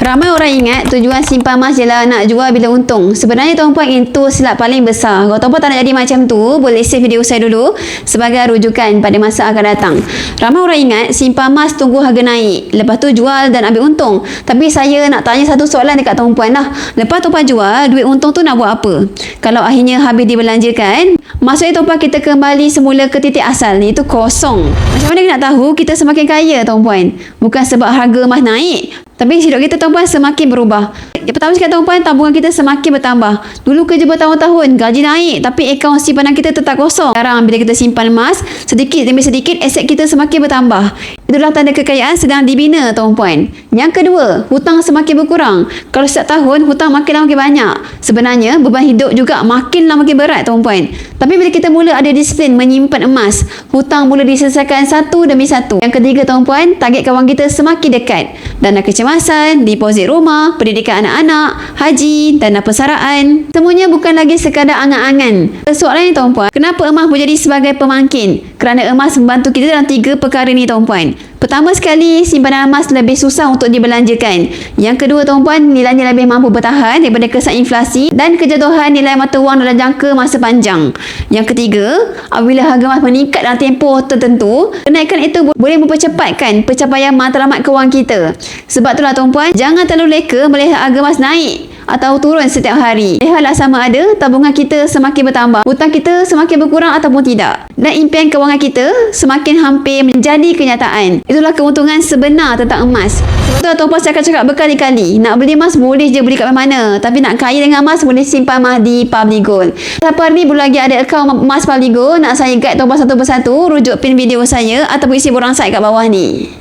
Ramai orang ingat tujuan simpan emas ialah nak jual bila untung. Sebenarnya tuan-puan, itu silap paling besar. Kalau tuan-puan tak nak jadi macam tu, boleh save video saya dulu sebagai rujukan pada masa akan datang. Ramai orang ingat simpan emas tunggu harga naik, lepas tu jual dan ambil untung. Tapi saya nak tanya satu soalan dekat tuan-puan lah. Lepas tuan-puan jual, duit untung tu nak buat apa? Kalau akhirnya habis dibelanjakan, maksudnya tuan-puan kita kembali semula ke titik asal, iaitu kosong. Macam mana kita nak tahu kita semakin kaya tuan-puan? Bukan sebab harga emas naik, tapi hidup kita tuan-puan semakin berubah. Yang pertama sekali tuan-puan, tabungan kita semakin bertambah. Dulu kerja bertahun-tahun, gaji naik, tapi akaun simpanan kita tetap kosong. Sekarang bila kita simpan emas, sedikit demi sedikit aset kita semakin bertambah. Itulah tanda kekayaan sedang dibina tuan-puan. Yang kedua, hutang semakin berkurang. Kalau setiap tahun hutang makin lama makin banyak, sebenarnya beban hidup juga makin lama makin berat tuan-puan. Tapi bila kita mula ada disiplin menyimpan emas, hutang mula diselesaikan satu demi satu. Yang ketiga tuan-puan, target kawan kita semakin dekat. Dana kecemasan, deposit rumah, pendidikan anak-anak, haji, dana persaraan, semuanya bukan lagi sekadar angan-angan. Soalannya tuan-puan, kenapa emas menjadi sebagai pemangkin? Kerana emas membantu kita dalam 3 perkara ni tuan-puan. Pertama sekali, simpanan emas lebih susah untuk dibelanjakan. Yang kedua tuan-puan, nilainya lebih mampu bertahan daripada kesan inflasi dan kejatuhan nilai mata wang dalam jangka masa panjang. Yang ketiga, apabila harga emas meningkat dalam tempoh tertentu, kenaikan itu boleh mempercepatkan pencapaian matlamat kewangan kita. Sebab itulah tuan-puan, jangan terlalu leka melihat harga emas naik atau turun setiap hari. Lihatlah sama ada tabungan kita semakin bertambah, hutang kita semakin berkurang ataupun tidak, dan impian kewangan kita semakin hampir menjadi kenyataan. Itulah keuntungan sebenar tentang emas. Sebab tu tuan-puan saya akan cakap berkali-kali, nak beli emas boleh je beli kat mana, tapi nak kaya dengan emas boleh simpan emas di Public Gold. Siapa hari ni belum lagi ada akaun emas Public Gold, nak saya guide tuan-puan satu persatu, rujuk pin video saya ataupun isi borang saya kat bawah ni.